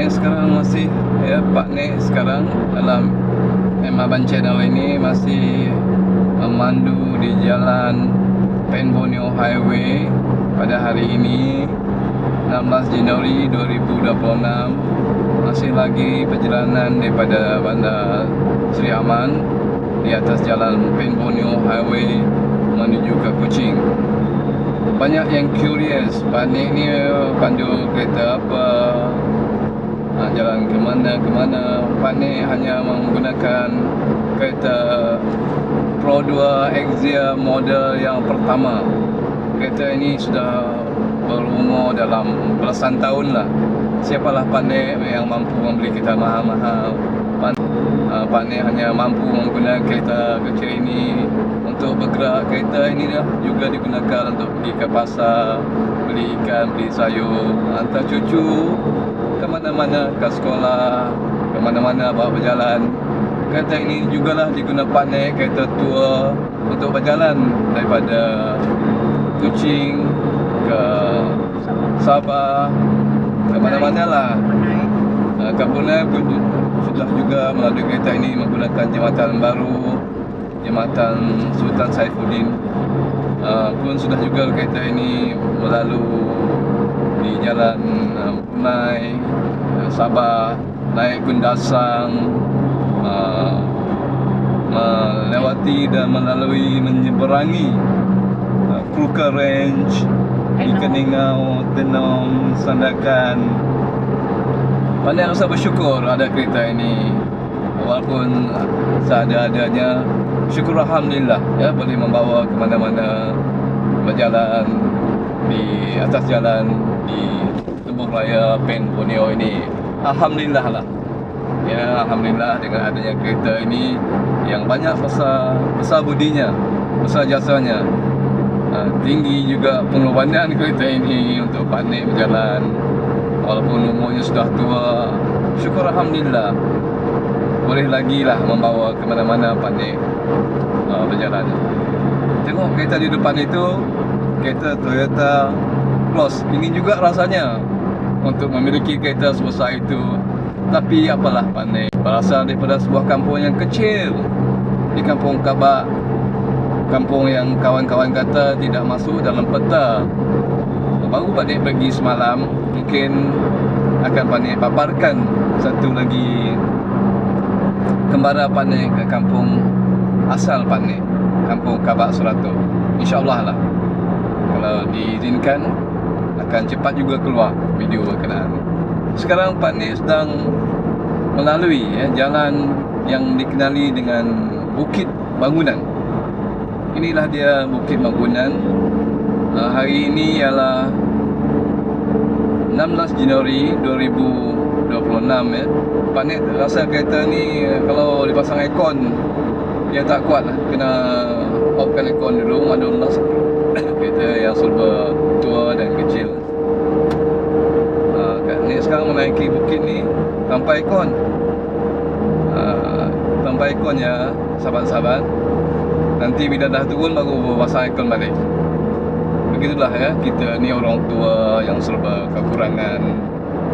Nek sekarang masih Pak Nek sekarang dalam Abang Channel ini masih memandu di jalan Pen Borneo Highway pada hari ini 16 Januari 2026. Masih lagi perjalanan daripada Bandar Seri Aman di atas jalan Pen Borneo Highway menuju ke Kuching. Banyak yang curious, Pak Nek ni pandu kereta apa, jalan ke mana. Pak Nek hanya menggunakan kereta Pro 2 Exia model yang pertama. Kereta ini sudah berumur dalam belasan tahun lah. Siapalah Pak Nek yang mampu membeli kereta mahal-mahal. Pak Nek hanya mampu menggunakan kereta kecil ini untuk bergerak. Kereta ini dah juga digunakan untuk pergi ke pasar, beli ikan, beli sayur, hantar cucu ke mana-mana, ke sekolah, ke mana-mana bawa berjalan. Kereta ini jugalah digunakan Pak Nek, kereta tua untuk berjalan daripada Kuching ke Sabah, ke mana-mana lah. Kampungnya pun sudah juga melalui kereta ini menggunakan jambatan baru, jambatan Sultan Saifuddin. Pun sudah juga kereta ini melalui di jalan Brunei, Sabah, naik Gundasang, melewati dan melalui menyeberangi Kruka Range, Ikaningau, Tenom, Sandakan. Pandai rasa bersyukur ada kereta ini. Walaupun seadanya, syukur Alhamdulillah boleh membawa ke mana-mana, berjalan di atas jalan di Lebuh Raya Pen Borneo ini. Alhamdulillah lah. Alhamdulillah dengan adanya kereta ini yang banyak besar budinya, besar jasanya. Tinggi juga pengorbanan kereta ini untuk Pak Nek berjalan. Walaupun umurnya sudah tua, syukur Alhamdulillah boleh lagi lah membawa ke mana-mana Pak Nek berjalan. Tengok kereta di depan itu, kereta Toyota Cross. Ingin juga rasanya untuk memiliki kereta sebesar itu. Tapi apalah Pak Nek, berasal daripada sebuah kampung yang kecil di Kampung Kabak. Kampung yang kawan-kawan kata tidak masuk dalam peta. Baru Pak Nek pergi semalam, mungkin akan Pak Nek paparkan satu lagi kembara Pak Nek ke kampung asal Pak Nek, Kampung Kabak Serato. InsyaAllah lah, kalau diizinkan akan cepat juga keluar video berkenaan. Sekarang Pak Nek sedang melalui jalan yang dikenali dengan Bukit Bangunan. Inilah dia Bukit Bangunan. Hari ini ialah 16 Januari 2026 Pak Nek rasa kereta ni kalau dipasang aircon dia tak kuat lah. Kena offkan aircon dulu, madulah kereta yang serba tua dan kecil. Kak Nek sekarang menaiki bukit ni tanpa aircon. Tanpa aircon ya sahabat-sahabat. Nanti bila dah turun baru pasang aircon balik. Begitulah kita ni orang tua yang serba kekurangan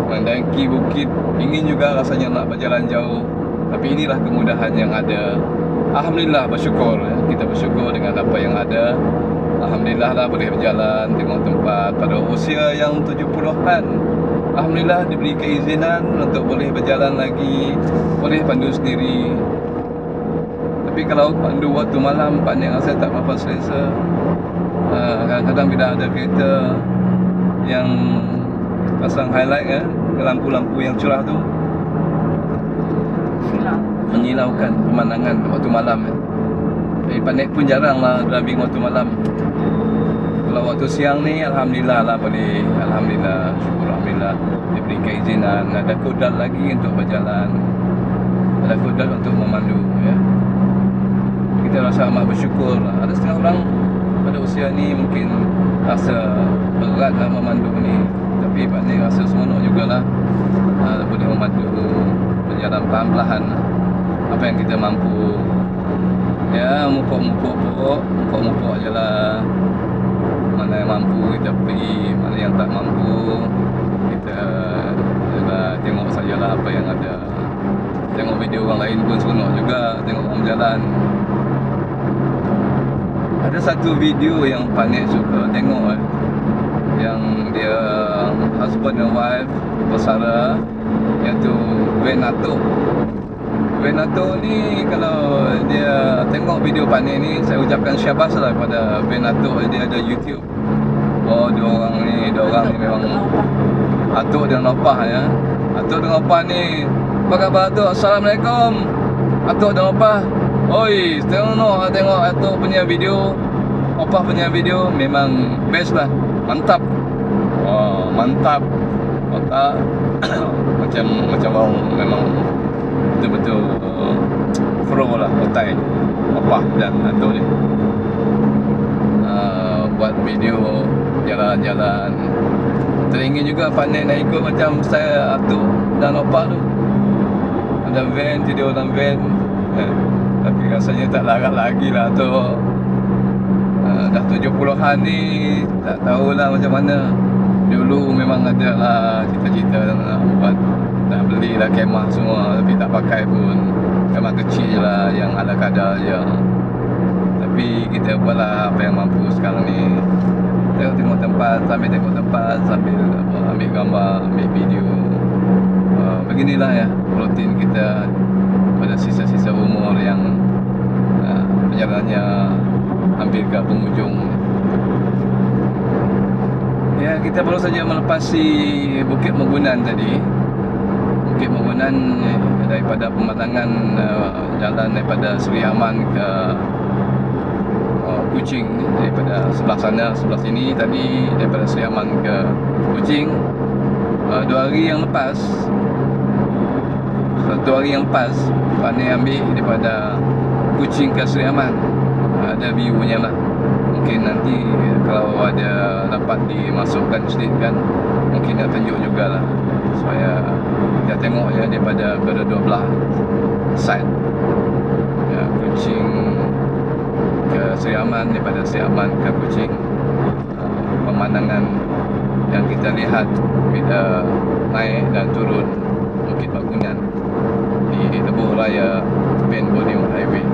mendaki bukit, ingin juga rasanya nak berjalan jauh, tapi inilah kemudahan yang ada. Alhamdulillah bersyukur, kita bersyukur dengan apa yang ada. Alhamdulillah lah boleh berjalan tengok tempat pada usia yang 70-an. Alhamdulillah diberi keizinan untuk boleh berjalan lagi, boleh pandu sendiri. Tapi kalau pandu waktu malam, Pak Nek rasa tak berapa selesa. Kadang-kadang bila ada kereta yang pasang highlight lampu-lampu yang cerah tu menyilaukan pemandangan waktu malam. Jadi Pak Nek pun jarang lah driving waktu malam. Kalau waktu siang ni Alhamdulillah lah boleh. Alhamdulillah, syukur Alhamdulillah diberi keizinan. Ada kodal lagi untuk berjalan, ada kodal untuk memandu Kita rasa amat bersyukur. Ada setengah orang pada usia ni mungkin rasa berat lah memandu ni, tapi Pak Nek rasa seronok jugalah boleh memandu, berjalan perlahan-lahan apa yang kita mampu. Mupuk je lah. Mana yang mampu kita pergi, mana yang tak mampu kita tengok saja. video orang lain pun seronok juga tengok orang jalan. Ada satu video yang Panik suka tengok yang dia husband and wife bersara, iaitu Venato. Venato ni kalau dia tengok video Panik ni, saya ucapkan syabas lah kepada Venato. Dia ada YouTube. Oh, dia orang ni memang atuk dengan opah ya. Atuk dengan opah ni, apa khabar atuk? Assalamualaikum atuk dan opah. Oi, tengok atuk punya video, opah punya video, memang best lah. Mantap. Oh, mantap. Otak macam orang memang betul-betul pro lah otak opah dan atuk ni. Buat video jalan-jalan. Teringin juga Panik nak ikut macam saya atuk dan opah tu. Ada van, tidur dalam van. Tapi rasanya tak larat lagi lah tu. Dah 70-an ni, tak tahulah macam mana. Dulu memang ada lah cita-cita nak buat, nak belilah kemah semua, tapi tak pakai pun. Kemah kecil lah yang ala kadar je. Tapi kita buatlah apa yang mampu sekarang ni. Tengok tempat, sambil ambil gambar, ambil video. Beginilah ya rutin kita pada sisa-sisa umur yang perjalanannya hampir ke penghujung. Ya, kita baru saja melepasi Bukit Megunan tadi. Bukit Megunan daripada pematangan jalan daripada Seri Aman ke Kuching, daripada sebelah sana, sebelah sini tadi, daripada Seri Aman ke Kuching. 2 hari yang lepas, 1 hari yang lepas, Panik ambil daripada Kuching ke Seri Aman. Ada view-nya lah. Mungkin nanti kalau ada dapat dimasukkan sedikit, mungkin nak tunjuk jugalah supaya kita tengok ya daripada kedua-dua side ya, Kuching ke Seri Aman, daripada Seri Aman ke Kuching. Pemandangan yang kita lihat bila naik dan turun Bukit Megunan di Lebuh Raya Ben Borneo Highway.